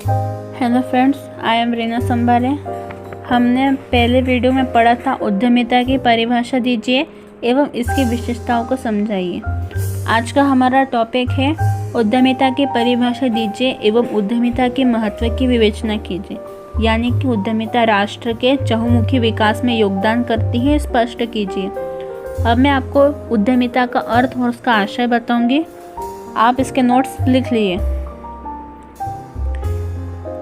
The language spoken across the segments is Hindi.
Hello friends, I am Reena Sambhare. हमने पहले वीडियो में पढ़ा था उद्यमिता की परिभाषा दीजिए एवं इसकी विशेषताओं को समझाइए। आज का हमारा टॉपिक है उद्यमिता की परिभाषा दीजिए एवं उद्यमिता के महत्व की विवेचना कीजिए, यानी कि उद्यमिता राष्ट्र के चहुमुखी विकास में योगदान करती है, स्पष्ट कीजिए। अब मैं आपको उद्यमिता का अर्थ और उसका आशय बताऊंगी। आप इसके नोट्स लिख लीजिए।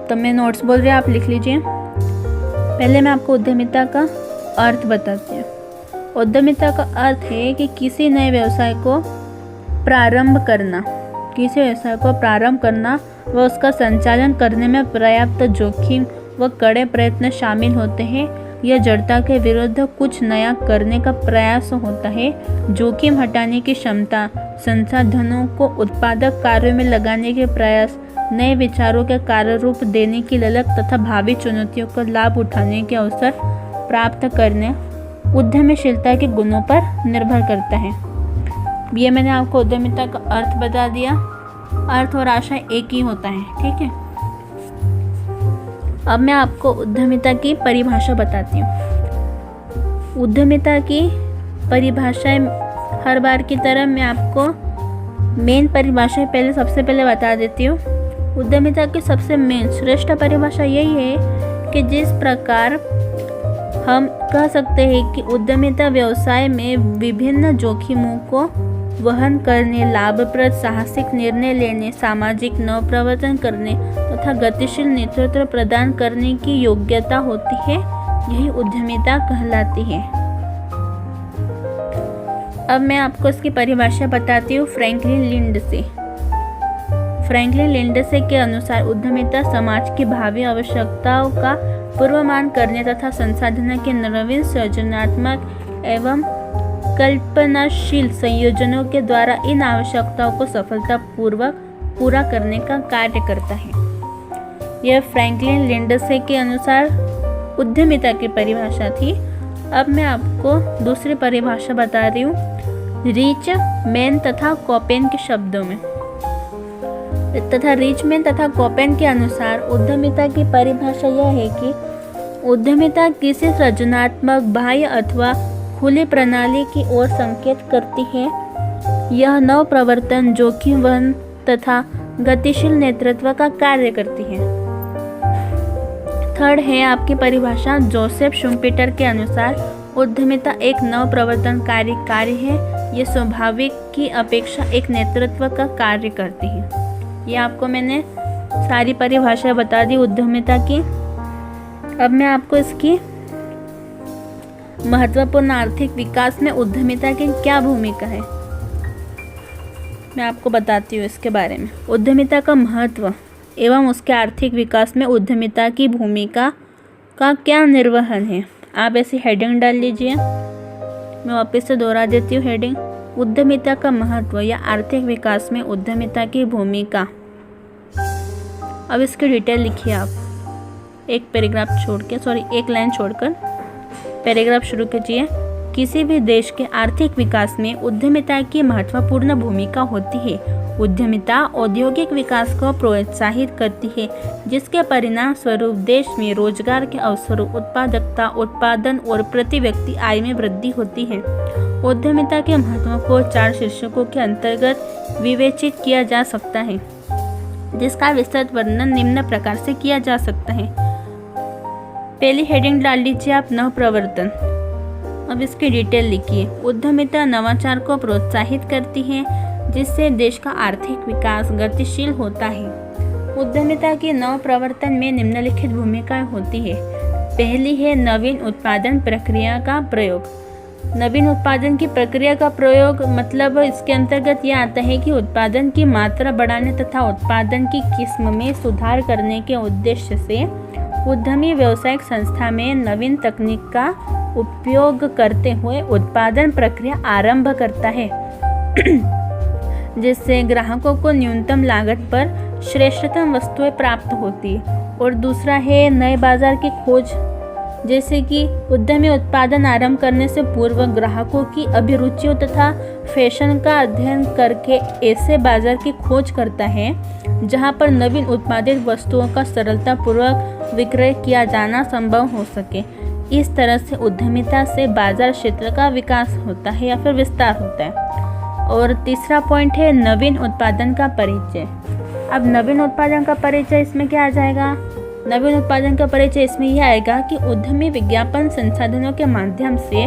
तो मैं नोट्स बोल रही हूँ, आप लिख लीजिए। पहले मैं आपको उद्यमिता का अर्थ बताती हूँ। उद्यमिता का अर्थ है कि किसी नए व्यवसाय को प्रारंभ करना व उसका संचालन करने में पर्याप्त जोखिम व कड़े प्रयत्न शामिल होते हैं। यह जड़ता के विरुद्ध कुछ नया करने का प्रयास होता है। जोखिम हटाने की क्षमता, संसाधनों को उत्पादक कार्यों में लगाने के प्रयास, नए विचारों के कार्य रूप देने की ललक तथा भावी चुनौतियों का लाभ उठाने के अवसर प्राप्त करने उद्यमशीलता के गुणों पर निर्भर करता है। ये मैंने आपको उद्यमिता का अर्थ बता दिया। अर्थ और आशय एक ही होता है, ठीक है। अब मैं आपको उद्यमिता की परिभाषा बताती हूँ। उद्यमिता की परिभाषाएं हर बार की तरह मैं आपको मेन परिभाषाएं सबसे पहले बता देती हूँ। उद्यमिता की सबसे मेन श्रेष्ठ परिभाषा यही है कि जिस प्रकार हम कह सकते हैं कि उद्यमिता व्यवसाय में विभिन्न जोखिमों को वहन करने, लाभप्रद साहसिक निर्णय लेने, सामाजिक नवप्रवर्तन करने तथा गतिशील नेतृत्व प्रदान करने की योग्यता होती है। यही उद्यमिता कहलाती है। अब मैं आपको इसकी परिभाषा बताती हूँ फ्रैंकलिन लिंडसे के अनुसार उद्यमिता समाज की भावी आवश्यकताओं का पूर्वानुमान करने तथा संसाधनों के नवीन सृजनात्मक एवं कल्पनाशील संयोजनों के द्वारा इन आवश्यकताओं को सफलतापूर्वक पूरा करने का कार्य करता है। यह फ्रैंकलिन लिंडसे के अनुसार उद्यमिता की परिभाषा थी। अब मैं आपको दूसरी परिभाषा बता रही हूँ रीचमैन तथा कॉपेन के शब्दों में। रीचमैन तथा कॉपेन के अनुसार उद्यमिता की परिभाषा यह है कि उद्यमिता किसी सृजनात्मक बाह्य अथवा खुली प्रणाली की ओर संकेत करती है। यह नवप्रवर्तन, जोखिम वहन तथा गतिशील नेतृत्व का कार्य करती है। थर्ड है आपकी परिभाषा जोसेफ शुम्पीटर के अनुसार उद्यमिता एक नवप्रवर्तनकारी कार्य है। यह स्वाभाविक की अपेक्षा एक नेतृत्व का कार्य करती है। ये आपको मैंने सारी परिभाषा बता दी उद्यमिता की। अब मैं आपको इसकी महत्वपूर्ण आर्थिक विकास में उद्यमिता की क्या भूमिका है मैं आपको बताती हूँ इसके बारे में। उद्यमिता का महत्व एवं उसके आर्थिक विकास में उद्यमिता की भूमिका का क्या निर्वहन है, आप ऐसी हेडिंग डाल लीजिए। मैं वापस से दोहरा देती हूँ हेडिंग। उद्यमिता का महत्व या आर्थिक विकास में उद्यमिता की भूमिका। अब इसकी डिटेल लिखिए आप। एक लाइन छोड़कर पैराग्राफ शुरू कीजिए। किसी भी देश के आर्थिक विकास में उद्यमिता की महत्वपूर्ण भूमिका होती है। उद्यमिता औद्योगिक विकास को प्रोत्साहित करती है, जिसके परिणाम स्वरूप देश में रोजगार के अवसरों, उत्पादकता, उत्पादन और प्रति व्यक्ति आय में वृद्धि होती है। उद्यमिता के महत्व को 4 शीर्षकों के अंतर्गत विवेचित किया जा सकता है, जिसका विस्तृत वर्णन निम्न प्रकार से किया जा सकता है। पहली हेडिंग डाल लीजिए आप नवप्रवर्तन। अब इसकी डिटेल लिखिए। उद्यमिता नवाचार को प्रोत्साहित करती है, जिससे देश का आर्थिक विकास गतिशील होता है। उद्यमिता की नवप्रवर्तन में निम्नलिखित भूमिकाएं होती है। पहली है नवीन उत्पादन प्रक्रिया का प्रयोग। नवीन उत्पादन की प्रक्रिया का प्रयोग मतलब इसके अंतर्गत यह आता है कि उत्पादन की मात्रा बढ़ाने तथा उत्पादन की किस्म में सुधार करने के उद्देश्य से उद्यमी व्यावसायिक संस्था में नवीन तकनीक का उपयोग करते हुए उत्पादन प्रक्रिया आरंभ करता है, जिससे ग्राहकों को न्यूनतम लागत पर श्रेष्ठतम वस्तुएं प्राप्त होती है। और दूसरा है नए बाजार की खोज। जैसे कि उद्यमी उत्पादन आरंभ करने से पूर्व ग्राहकों की अभिरुचियों तथा फैशन का अध्ययन करके ऐसे बाजार की खोज करता है जहां पर नवीन उत्पादित वस्तुओं का सरलतापूर्वक विक्रय किया जाना संभव हो सके। इस तरह से उद्यमिता से बाजार क्षेत्र का विकास होता है या फिर विस्तार होता है। और तीसरा पॉइंट है नवीन उत्पादन का परिचय। अब नवीन उत्पादन का परिचय इसमें क्या आ जाएगा? नवीन उत्पादन का परिचय इसमें यह आएगा कि उद्यमी विज्ञापन संसाधनों के माध्यम से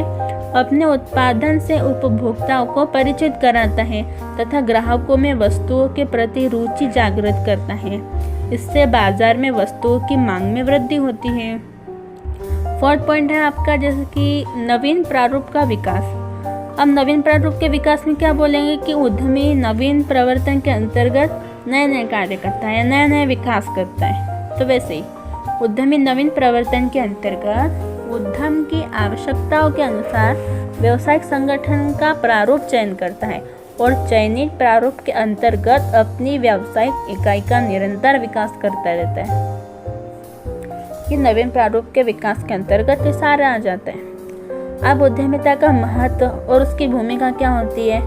अपने उत्पादन से उपभोक्ताओं को परिचित कराता है तथा ग्राहकों में वस्तुओं के प्रति रुचि जागृत करता है। इससे बाजार में वस्तुओं की मांग में वृद्धि होती है। फोर्थ पॉइंट है आपका जैसे कि नवीन प्रारूप का विकास। अब नवीन प्रारूप के विकास में क्या बोलेंगे कि उद्यमी नवीन प्रवर्तन के अंतर्गत नए नए कार्य करता है, नया नया विकास करता है। तो वैसे ही उद्यमी नवीन प्रवर्तन के अंतर्गत उद्यम की आवश्यकताओं के अनुसार व्यवसायिक संगठन का प्रारूप चयन करता है और चयनित प्रारूप के अंतर्गत अपनी व्यावसायिक इकाई का निरंतर विकास करता रहता है। ये नवीन प्रारूप के विकास के अंतर्गत ये सारे आ जाते हैं। अब उद्यमिता का महत्व और उसकी भूमिका क्या होती है?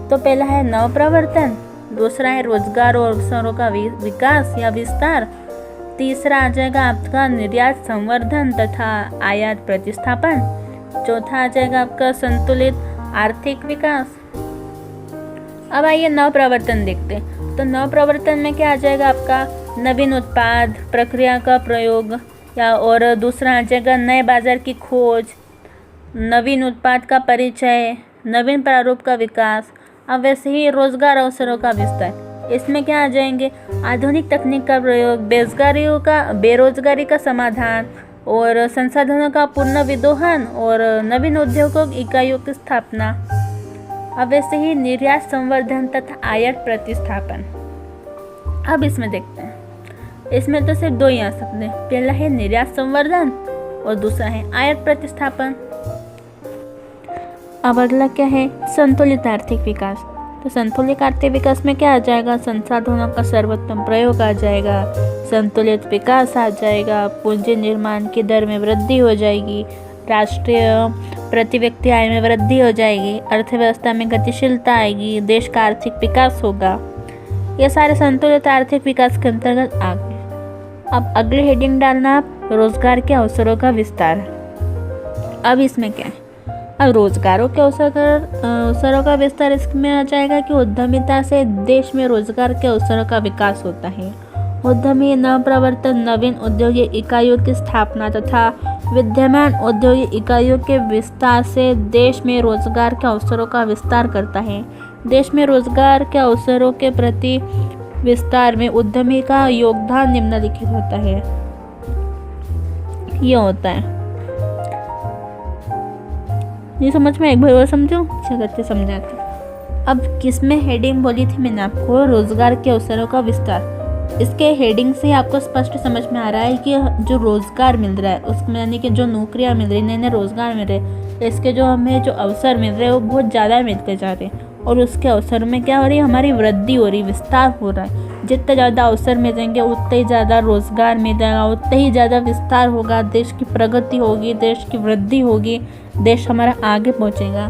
तो पहला है नवप्रवर्तन, दूसरा है रोजगार और अवसरों का विकास या विस्तार, तीसरा आ जाएगा आपका निर्यात संवर्धन तथा आयात प्रतिस्थापन, चौथा आ जाएगा आपका संतुलित आर्थिक विकास। अब आइए नवप्रवर्तन देखते हैं। तो नवप्रवर्तन में क्या आ जाएगा आपका नवीन उत्पाद प्रक्रिया का प्रयोग या और दूसरा आ जाएगा नए बाजार की खोज, नवीन उत्पाद का परिचय, नवीन प्रारूप का विकास। अब वैसे ही रोजगार अवसरों का विस्तार, इसमें क्या आ जाएंगे आधुनिक तकनीक का प्रयोग, बेरोजगारी का समाधान और संसाधनों का पूर्ण विदोहन और नवीन उद्योगों इकाइयों की स्थापना। अब वैसे ही निर्यात संवर्धन तथा आयात प्रतिस्थापन। अब इसमें देखते हैं, इसमें तो सिर्फ दो ही आ सकते हैं, पहला है निर्यात संवर्धन और दूसरा है आयात प्रतिस्थापन। अब अगला क्या है संतुलित आर्थिक विकास। तो संतुलित आर्थिक विकास में क्या आ जाएगा संसाधनों का सर्वोत्तम प्रयोग आ जाएगा, संतुलित विकास आ जाएगा, पूंजी निर्माण की दर में वृद्धि हो जाएगी, राष्ट्रीय प्रति व्यक्ति आय में वृद्धि हो जाएगी, अर्थव्यवस्था में गतिशीलता आएगी, देश का आर्थिक विकास होगा। ये सारे संतुलित आर्थिक विकास के अंतर्गत आ गए। अब अगले हेडिंग डालना आप रोजगार के अवसरों का विस्तार। अब इसमें क्या है अब रोजगारों के अवसरों का विस्तार इसमें आ जाएगा कि उद्यमिता से देश में रोजगार के अवसरों का विकास होता है। उद्यमी नवप्रवर्तन नवीन औद्योगिक इकाइयों की स्थापना तथा विद्यमान औद्योगिक इकाइयों के विस्तार से देश में रोजगार के अवसरों का विस्तार करता है। देश में रोजगार के अवसरों के प्रति विस्तार में उद्यमी का योगदान निम्नलिखित होता है। ये होता है, नहीं समझ में एक बार और समझो, अच्छे समझाते। अब किसमें हेडिंग बोली थी मैंने आपको रोजगार के अवसरों का विस्तार। इसके हेडिंग से आपको स्पष्ट समझ में आ रहा है कि जो रोजगार मिल रहा है उसमें यानी कि जो नौकरियां मिल रही नए नए रोजगार मिल रहे हैं, इसके जो हमें जो अवसर मिल रहे हैं वो बहुत ज़्यादा मिलते जा रहे हैं और उसके अवसर में क्या हो रही है हमारी वृद्धि हो रही, विस्तार हो रहा है। जितने ज़्यादा अवसर मिलेंगे उतने ही ज़्यादा रोजगार मिलेगा, उतने ही ज़्यादा विस्तार होगा, देश की प्रगति होगी, देश की वृद्धि होगी, देश हमारा आगे पहुंचेगा,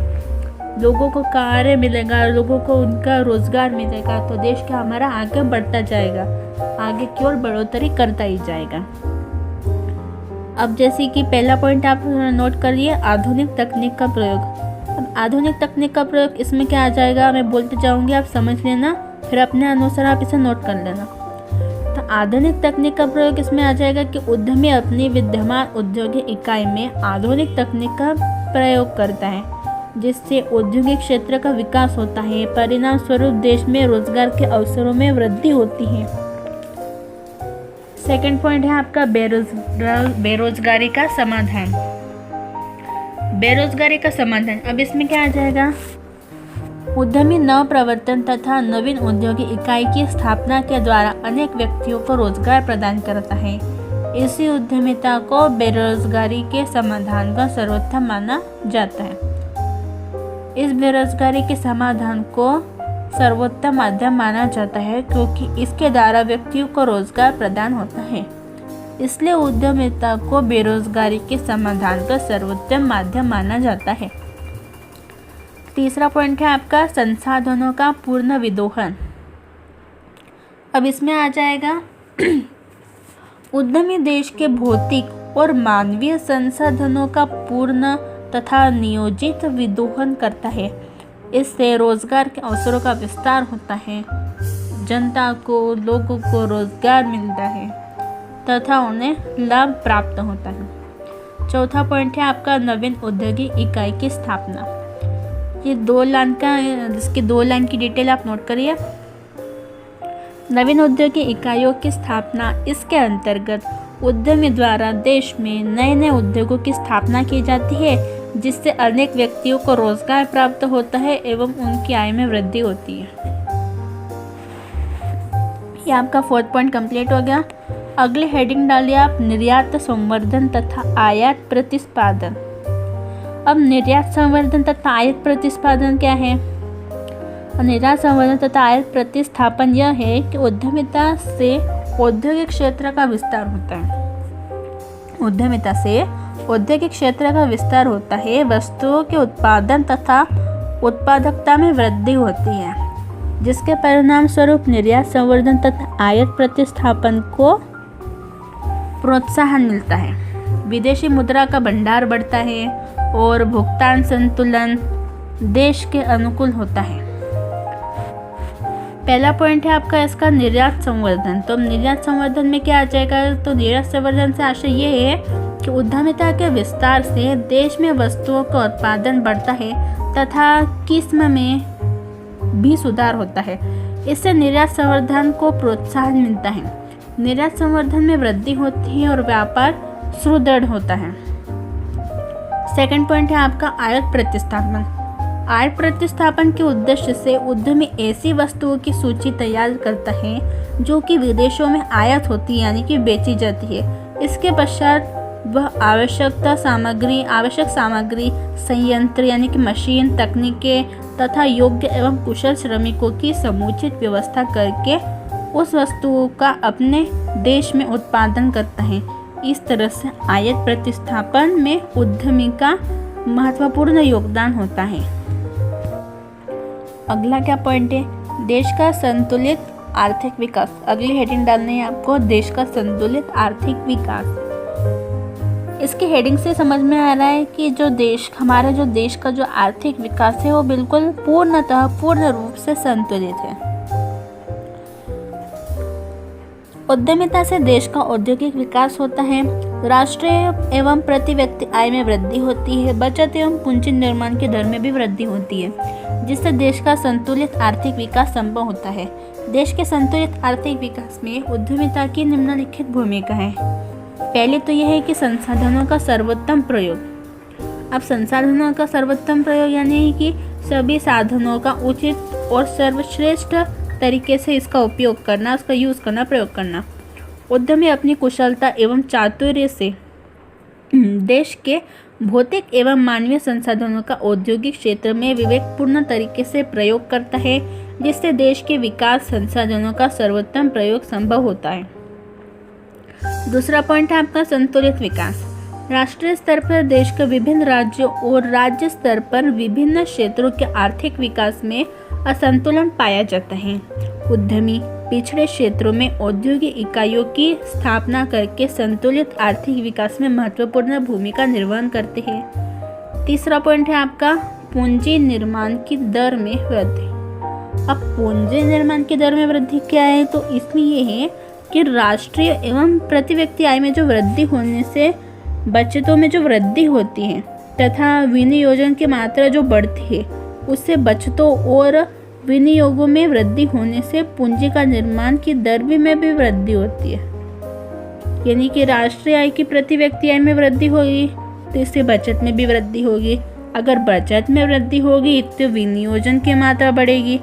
लोगों को कार्य मिलेगा, लोगों को उनका रोजगार मिलेगा, तो देश का हमारा आगे बढ़ता जाएगा, आगे की ओर बढ़ोतरी करता ही जाएगा। अब जैसे कि पहला पॉइंट आप नोट कर लिए आधुनिक तकनीक का प्रयोग। अब आधुनिक तकनीक का प्रयोग इसमें क्या आ जाएगा मैं बोलते जाऊंगी, आप समझ लेना, फिर अपने अनुसार आप इसे नोट कर लेना। तो आधुनिक तकनीक का प्रयोग इसमें आ जाएगा कि उद्यमी अपनी विद्यमान औद्योगिक इकाई में आधुनिक तकनीक का प्रयोग करता है जिससे औद्योगिक क्षेत्र का विकास होता है, परिणाम स्वरूप देश में रोजगार के अवसरों में वृद्धि होती है। सेकंड पॉइंट है आपका बेरोजगारी का समाधान। बेरोजगारी का समाधान, अब इसमें क्या आ जाएगा उद्यमी नवप्रवर्तन तथा नवीन औद्योगिक इकाई की स्थापना के द्वारा अनेक व्यक्तियों को रोजगार प्रदान करता है। इसी उद्यमिता को बेरोजगारी के समाधान का सर्वोत्तम माना जाता है। इस बेरोजगारी के समाधान को सर्वोत्तम माध्यम माना जाता है क्योंकि इसके द्वारा व्यक्तियों को रोजगार प्रदान होता है। इसलिए उद्यमिता को बेरोजगारी के समाधान का सर्वोत्तम माध्यम माना जाता है। तीसरा पॉइंट है आपका संसाधनों का पूर्ण विदोहन। अब इसमें आ जाएगा उद्यमी देश के भौतिक और मानवीय संसाधनों का पूर्ण तथा नियोजित विदोहन करता है। इससे रोजगार के अवसरों का विस्तार होता है, जनता को, लोगों को रोजगार मिलता है तथा उन्हें लाभ प्राप्त होता है। चौथा पॉइंट है आपका नवीन औद्योगिक इकाई की स्थापना। ये 2 लाइन की डिटेल आप नोट करिए। नवीन औद्योगिक इकाइयों की स्थापना, इसके अंतर्गत उद्यमी द्वारा देश में नए नए उद्योगों की स्थापना की जाती है, जिससे अनेक व्यक्तियों को रोजगार प्राप्त होता है एवं उनकी आय में वृद्धि होती है। ये आपका 4th पॉइंट कंप्लीट हो गया। अगली हेडिंग डालिए आप निर्यात संवर्धन तथा आयात प्रतिस्पर्धन। अब निर्यात संवर्धन तथा आयात प्रतिस्पर्धन क्या है? निर्यात संवर्धन तथा आयात प्रतिस्थापन यह है कि उद्यमिता से औद्योगिक क्षेत्र का विस्तार होता है। उद्यमिता से औद्योगिक क्षेत्र का विस्तार होता है, वस्तुओं के उत्पादन तथा उत्पादकता में वृद्धि होती है, जिसके परिणाम स्वरूप निर्यात संवर्धन तथा आयात प्रतिस्थापन को प्रोत्साहन मिलता है। विदेशी मुद्रा का भंडार बढ़ता है और भुगतान संतुलन देश के अनुकूल होता है। पहला पॉइंट है आपका इसका निर्यात संवर्धन। तो निर्यात संवर्धन में क्या आ जाएगा? तो निर्यात संवर्धन से आशय ये है कि उद्यमिता के विस्तार से देश में वस्तुओं का उत्पादन बढ़ता है तथा किस्म में भी सुधार होता है। इससे निर्यात संवर्धन को प्रोत्साहन मिलता है। निर्यात संवर्धन में वृद्धि होती है और व्यापार सुदृढ़ होता है। सेकंड पॉइंट है आपका आयात प्रतिस्थापन। आयात प्रतिस्थापन के उद्देश्य से उद्यमी ऐसी वस्तुओं की सूची तैयार करता है जो कि विदेशों में आयात होती है, यानी कि बेची जाती है। इसके पश्चात वह आवश्यक सामग्री, संयंत्र यानी कि मशीन, तकनीकें तथा योग्य एवं कुशल श्रमिकों की समुचित व्यवस्था करके उस वस्तुओं का अपने देश में उत्पादन करता है। इस तरह से आयात प्रतिस्थापन में उद्यमी का महत्वपूर्ण योगदान होता है। अगला क्या पॉइंट है? देश का संतुलित आर्थिक विकास। अगली हेडिंग डालनी है आपको, देश का संतुलित आर्थिक विकास। इसकी हेडिंग से समझ में आ रहा है कि हमारे जो देश का जो आर्थिक विकास है वो बिल्कुल पूर्ण रूप से संतुलित है। उद्यमिता से देश का औद्योगिक विकास होता है, राष्ट्रीय एवं प्रति व्यक्ति आय में वृद्धि होती है, बचत एवं पूंजी निर्माण की दर में भी वृद्धि होती है, जिससे देश का संतुलित आर्थिक विकास संभव होता है। देश के संतुलित आर्थिक विकास में उद्यमिता की निम्नलिखित भूमिका है। पहले तो यह है कि संसाधनों का सर्वोत्तम प्रयोग। अब संसाधनों का सर्वोत्तम प्रयोग यानी कि सभी साधनों का उचित और सर्वश्रेष्ठ तरीके से इसका उपयोग करना, उसका यूज़ करना, प्रयोग करना। उद्यमी अपनी कुशलता एवं चातुर्य से देश के भौतिक एवं मानवीय संसाधनों का औद्योगिक क्षेत्र में विवेकपूर्ण तरीके से प्रयोग करता है, जिससे देश के विकास संसाधनों का सर्वोत्तम प्रयोग संभव होता है। दूसरा पॉइंट है आपका संतुलित विकास। राष्ट्रीय स्तर पर देश के विभिन्न राज्यों और राज्य स्तर पर विभिन्न क्षेत्रों के आर्थिक विकास में असंतुलन पाया जाता है। उद्यमी पिछड़े क्षेत्रों में औद्योगिक इकाइयों की स्थापना करके संतुलित आर्थिक विकास में महत्वपूर्ण भूमिका निर्वहन करते हैं। तीसरा पॉइंट है आपका पूंजी निर्माण की दर में वृद्धि। अब पूंजी निर्माण की दर में वृद्धि क्या है? तो इसमें यह है कि राष्ट्रीय एवं प्रति व्यक्ति आय में जो वृद्धि होने से बचतों में जो वृद्धि होती है तथा विनियोजन की मात्रा जो बढ़ती है, उससे बचतों और विनियोगों में वृद्धि होने से पूंजी का निर्माण की दर में भी वृद्धि होती है। यानी कि राष्ट्रीय आय की प्रति व्यक्ति आय में वृद्धि होगी तो इससे बचत में भी वृद्धि होगी। अगर बचत में वृद्धि होगी तो विनियोजन की मात्रा बढ़ेगी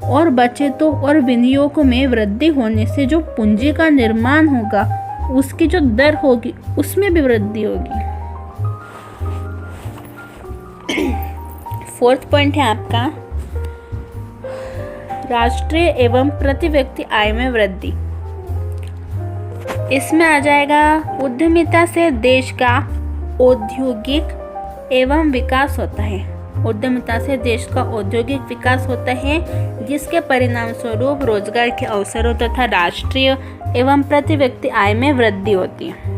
और बचतों और विनियोगों में वृद्धि होने से जो पूंजी का निर्माण होगा उसकी जो दर होगी उसमें भी वृद्धि होगी। फोर्थ पॉइंट है आपका राष्ट्रीय एवं प्रति व्यक्ति आय में वृद्धि। इसमें आ जाएगा उद्यमिता से देश का औद्योगिक एवं विकास होता है। उद्यमिता से देश का औद्योगिक विकास होता है, जिसके परिणाम स्वरूप रोजगार के अवसरों तथा राष्ट्रीय एवं प्रति व्यक्ति आय में वृद्धि होती है।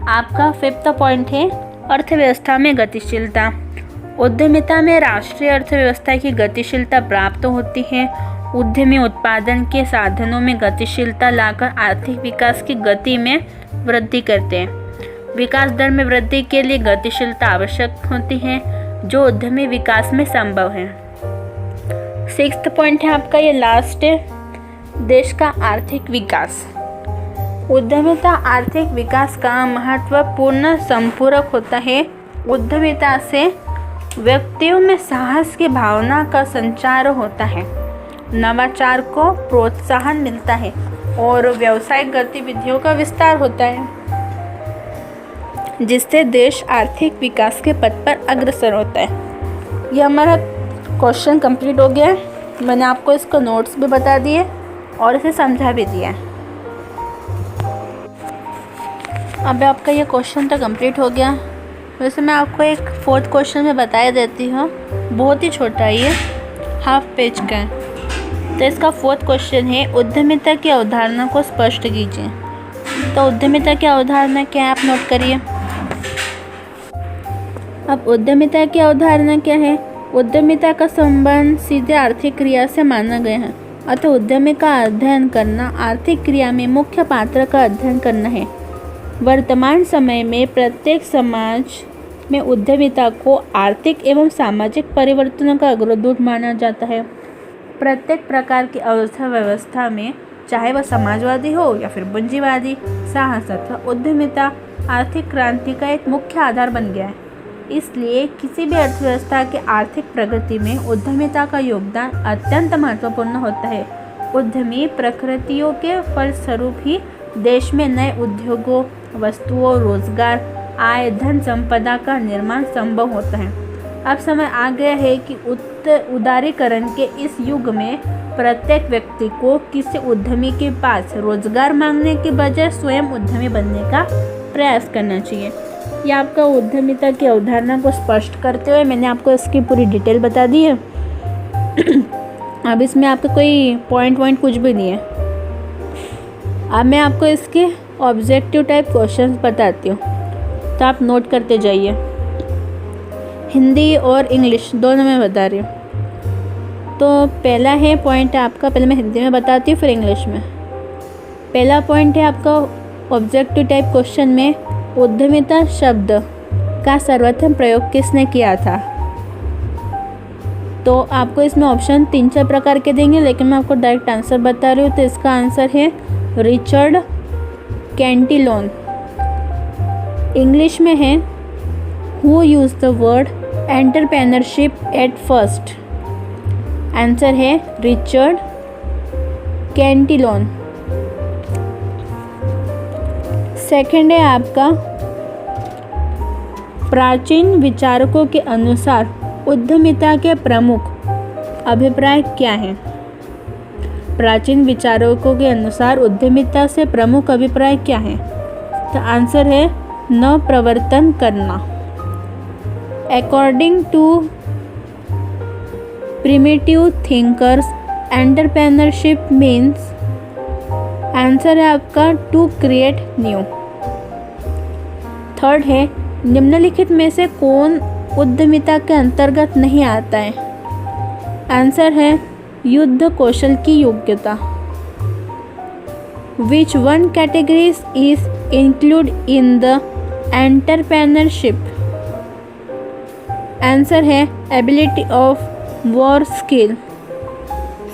आपका 5th पॉइंट है अर्थव्यवस्था में गतिशीलता। उद्यमिता में राष्ट्रीय अर्थव्यवस्था की गतिशीलता प्राप्त होती है। उद्यमी उत्पादन के साधनों में गतिशीलता लाकर आर्थिक विकास की गति में वृद्धि करते हैं। विकास दर में वृद्धि के लिए गतिशीलता आवश्यक होती है, जो उद्यमी विकास में संभव है। 6th पॉइंट है आपका, ये लास्ट है, देश का आर्थिक विकास। उद्यमिता आर्थिक विकास का महत्वपूर्ण संपूरक होता है। उद्यमिता से व्यक्तियों में साहस की भावना का संचार होता है, नवाचार को प्रोत्साहन मिलता है और व्यावसायिक गतिविधियों का विस्तार होता है, जिससे देश आर्थिक विकास के पथ पर अग्रसर होता है। यह हमारा क्वेश्चन कंप्लीट हो गया है। मैंने आपको इसको नोट्स भी बता दिए और इसे समझा भी दिया है। अब आपका ये क्वेश्चन तो कंप्लीट हो गया। वैसे मैं आपको एक 4th क्वेश्चन में बता देती हूँ, बहुत ही छोटा है, ये हाफ पेज का है। तो इसका 4th क्वेश्चन है, उद्यमिता की अवधारणा को स्पष्ट कीजिए। तो उद्यमिता की अवधारणा क्या है, आप नोट करिए। अब उद्यमिता की अवधारणा क्या है? उद्यमिता का संबंध सीधे आर्थिक क्रिया से माना गया है। अतः उद्यमी का अध्ययन करना आर्थिक क्रिया में मुख्य पात्र का अध्ययन करना है। वर्तमान समय में प्रत्येक समाज में उद्यमिता को आर्थिक एवं सामाजिक परिवर्तनों का अग्रदूत माना जाता है। प्रत्येक प्रकार की अर्थव्यवस्था में, चाहे वह समाजवादी हो या फिर पूंजीवादी, साहस अथवा उद्यमिता आर्थिक क्रांति का एक मुख्य आधार बन गया है। इसलिए किसी भी अर्थव्यवस्था की आर्थिक प्रगति में उद्यमिता का योगदान अत्यंत महत्वपूर्ण होता है। उद्यमी प्रकृतियों के फलस्वरूप ही देश में नए उद्योगों, वस्तुओं, रोजगार, आय, धन संपदा का निर्माण संभव होता है। अब समय आ गया है कि उदारीकरण के इस युग में प्रत्येक व्यक्ति को किसी उद्यमी के पास रोजगार मांगने के बजाय स्वयं उद्यमी बनने का प्रयास करना चाहिए। यह आपका उद्यमिता की अवधारणा को स्पष्ट करते हुए मैंने आपको इसकी पूरी डिटेल बता दी है। अब इसमें आपका कोई पॉइंट कुछ भी नहीं है। अब मैं आपको इसके ऑब्जेक्टिव टाइप क्वेश्चंस बताती हूँ, तो आप नोट करते जाइए। हिंदी और इंग्लिश दोनों में बता रही हूँ। तो पहला है पॉइंट आपका, पहले मैं हिंदी में बताती हूँ फिर इंग्लिश में। पहला पॉइंट है आपका ऑब्जेक्टिव टाइप क्वेश्चन में, उद्यमिता शब्द का सर्वप्रथम प्रयोग किसने किया था? तो आपको इसमें ऑप्शन 3-4 प्रकार के देंगे, लेकिन मैं आपको डायरेक्ट आंसर बता रही हूँ। तो इसका आंसर है रिचर्ड कैंटिलोन। इंग्लिश में है who use the word entrepreneurship at first? Answer है रिचर्ड कैंटिलोन। सेकंड है आपका, प्राचीन विचारकों के अनुसार उद्यमिता के प्रमुख अभिप्राय क्या हैं? प्राचीन विचारकों के अनुसार उद्यमिता से प्रमुख अभिप्राय क्या है? तो आंसर है न प्रवर्तन करना। According to primitive thinkers entrepreneurship means, answer है आपका टू क्रिएट न्यू। थर्ड है, निम्नलिखित में से कौन उद्यमिता के अंतर्गत नहीं आता है? आंसर है युद्ध कौशल की योग्यता। Which one categories is include in the entrepreneurship? Answer है ability of war skill.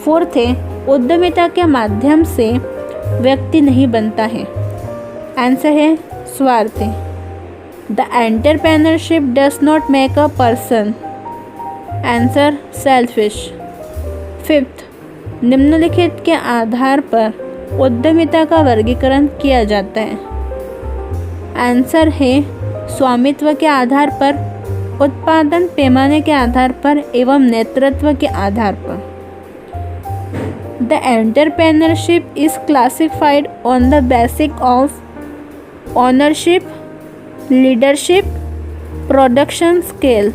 Fourth है, उद्यमिता के माध्यम से व्यक्ति नहीं बनता है। आंसर है स्वार्थ। The entrepreneurship does not make a person. Answer selfish. Fifth, निम्नलिखित के आधार पर उद्यमिता का वर्गीकरण किया जाता है। आंसर है स्वामित्व के आधार पर, उत्पादन पैमाने के आधार पर एवं नेतृत्व के आधार पर। The entrepreneurship is classified on the basis of ownership, leadership, production scale.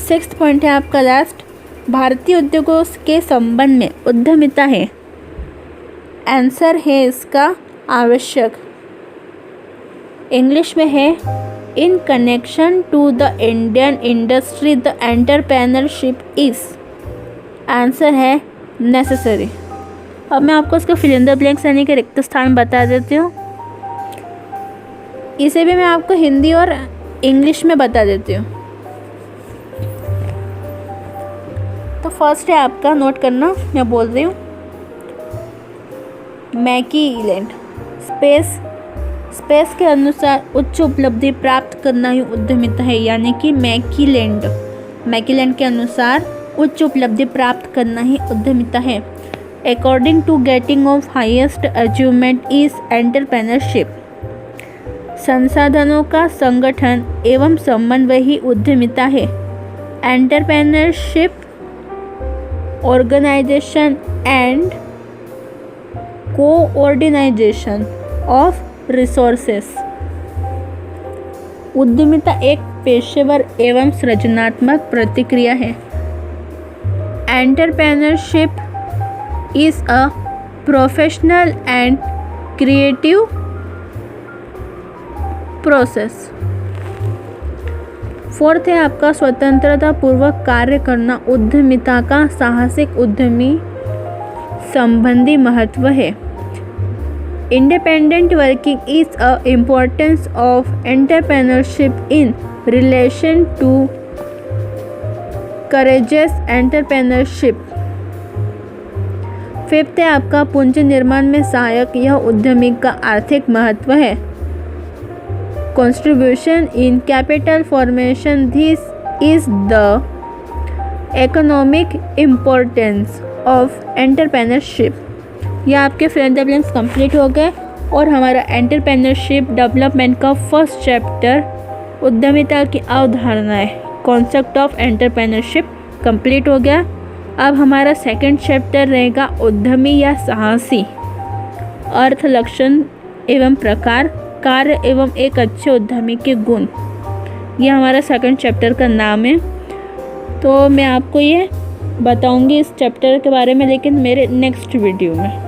6th point है आपका लास्ट, भारतीय उद्योगों के संबंध में उद्यमिता है। आंसर है इसका आवश्यक। इंग्लिश में है in connection to the Indian industry the entrepreneurship is. Answer है नेसेसरी। अब मैं आपको इसका फिल इन द ब्लैंक्स यानी कि रिक्त स्थान बता देती हूँ। इसे भी मैं आपको हिंदी और इंग्लिश में बता देती हूँ। तो फर्स्ट है आपका, नोट करना, मैं बोल रही हूँ, मैकीलैंड। स्पेस के अनुसार उच्च उपलब्धि प्राप्त करना ही उद्यमिता है, यानी कि मैकीलैंड के अनुसार उच्च उपलब्धि प्राप्त करना ही उद्यमिता है। According to getting of highest achievement is entrepreneurship. संसाधनों का संगठन एवं समन्वय ही उद्यमिता है। Entrepreneurship organisation and coordination of resources. उद्यमिता एक पेशेवर एवं सृजनात्मक प्रतिक्रिया है। Entrepreneurship is a professional and creative process. 4th है आपका, स्वतंत्रता पूर्वक कार्य करना उद्यमिता का साहसिक उद्यमी संबंधी महत्व है। Independent working is a importance of entrepreneurship in relation to courageous entrepreneurship. 5th है आपका, पूंजी निर्माण में सहायक यह उद्यमी का आर्थिक महत्व है। Contribution in capital formation, this is the economic importance of entrepreneurship। यह आपके fill in the blanks complete हो गए और हमारा एंटरप्रेन्योरशिप डेवलपमेंट का फर्स्ट चैप्टर उद्यमिता की अवधारणाएं, कॉन्सेप्ट ऑफ एंटरप्रेन्योरशिप कंप्लीट हो गया। अब हमारा सेकंड चैप्टर रहेगा उद्यमी या साहसी, अर्थ, लक्षण एवं प्रकार, कार्य एवं एक अच्छे उद्यमी के गुण। यह हमारा सेकंड चैप्टर का नाम है। तो मैं आपको ये बताऊंगी इस चैप्टर के बारे में, लेकिन मेरे नेक्स्ट वीडियो में।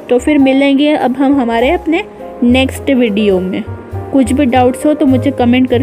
तो फिर मिलेंगे अब हम हमारे अपने नेक्स्ट वीडियो में। कुछ भी डाउट्स हो तो मुझे कमेंट कर